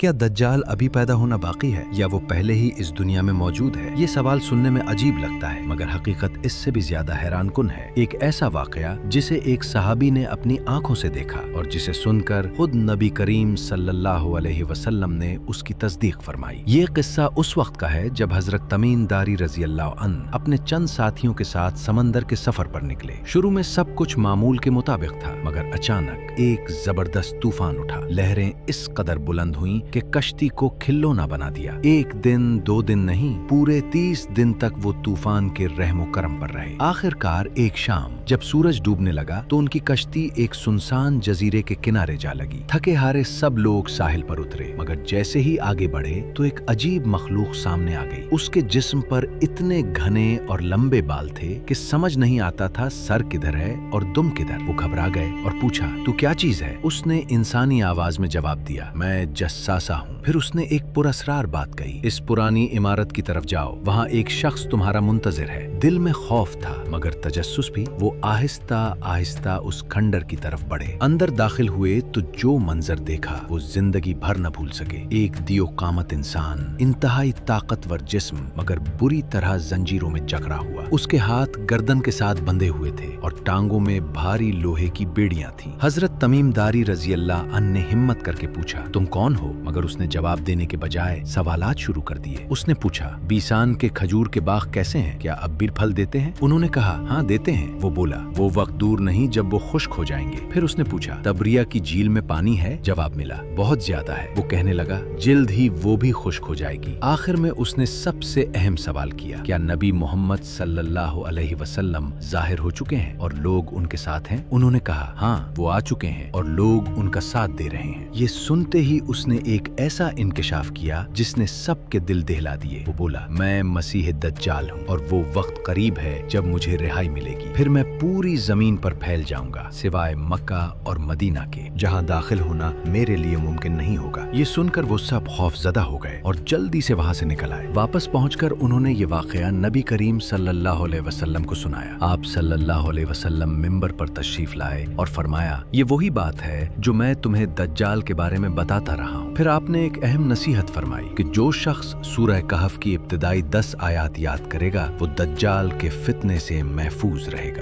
क्या दज्जाल अभी पैदा होना बाकी है या वो पहले ही इस दुनिया में मौजूद है? ये सवाल सुनने में अजीब लगता है, मगर हकीकत इससे भी ज्यादा हैरान कुन है। एक ऐसा वाकया जिसे एक सहाबी ने अपनी आंखों से देखा और जिसे सुनकर खुद नबी करीम सल्लल्लाहु अलैहि वसल्लम ने उसकी तस्दीक फरमाई। ये किस्सा उस वक्त का है जब हजरत तमीम दारी रजी अल्लाह अन्हु अपने चंद साथियों के साथ समंदर के सफर पर निकले। शुरू में सब कुछ मामूल के मुताबिक था, मगर अचानक एक जबरदस्त तूफान उठा। लहरें इस कदर बुलंद हुईं कि कश्ती को खिलौना बना दिया। एक दिन दो दिन नहीं, पूरे 30 दिन तक वो तूफान के रहमो करम पर रहे। आखिरकार एक शाम जब सूरज डूबने लगा तो उनकी कश्ती एक सुनसान जजीरे के किनारे जा लगी। थके हारे सब लोग साहिल पर उतरे, मगर जैसे ही आगे बढ़े तो एक अजीब मखलूक सामने आ गई। उसके जिस्म पर इतने घने और लंबे बाल थे कि समझ नहीं आता था सर किधर है और दुम किधर। वो घबरा गए और पूछा, तू क्या चीज है? उसने इंसानी आवाज में जवाब दिया, मैं जस्सासा हूँ। फिर उसने एक पुरअसरार बात कही, इस पुरानी इमारत की तरफ जाओ, वहाँ एक शख्स तुम्हारा मुंतजिर है। दिल में खौफ था मगर तजस्सुस भी। वो आहिस्ता आहिस्ता उस खंडर की तरफ बढ़े। अंदर दाखिल हुए तो जो मंजर देखा वो जिंदगी भर न भूल सके। एक दियो कामत इंसान, इंतहाई ताकतवर जिस्म मगर बुरी तरह जंजीरों में जकड़ा हुआ। उसके हाथ गर्दन के साथ बंधे हुए थे और टांगों में भारी लोहे की बेड़ियां थीं। हजरत तमीम दारी रजी अल्लाह अन्हु ने हिम्मत करके पूछा, तुम कौन हो? मगर उसने जवाब देने के बजाय सवालात शुरू कर दिए। उसने पूछा, बीसान के खजूर के बाग कैसे हैं? क्या अब भी फल देते हैं? उन्होंने कहा, हाँ देते हैं। वो बोला, वो वक्त दूर नहीं जब वो खुश्क हो जाएंगे। फिर उसने पूछा, तबरिया की झील में पानी है? जवाब मिला, बहुत ज्यादा है। वो कहने लगा, जल्द ही वो भी खुश्क हो जाएगी। आखिर में उसने सबसे अहम सवाल किया, क्या नबी मोहम्मद सल्लल्लाहु अलैहि वसल्लम जाहिर हो चुके हैं और लोग उनके साथ हैं? उन्होंने कहा, हाँ वो आ चुके हैं और लोग उनका साथ दे रहे हैं। ये सुनते ही उसने एक ऐसा इंकिशाफ किया जिसने सबके दिल दहला दिए। वो बोला, मैं मसीह दज्जाल हूँ और वो वक्त करीब है जब मुझे रिहाई मिलेगी। फिर मैं पूरी जमीन पर फैल जाऊंगा सिवाय मक्का और मदीना के, जहाँ दाखिल होना मेरे लिए मुमकिन नहीं होगा। ये सुनकर वो सब खौफजदा हो गए और जल्दी से वहाँ से निकल आए। वापस पहुंचकर उन्होंने ये वाकया नबी करीम सल्लल्लाहु अलैहि वसल्लम को सुनाया। आप सल्लल्लाहु अलैहि वसल्लम मिंबर पर तशरीफ लाए और फरमाया, ये वही बात है जो मैं तुम्हें दज्जाल के बारे में बताता रहा हूँ। फिर आपने एक अहम नसीहत फरमाई कि जो शख्स सूरह कहफ की इब्तिदाई 10 आयात याद करेगा वो दज्जाल के फितने से महफूज रहेगा।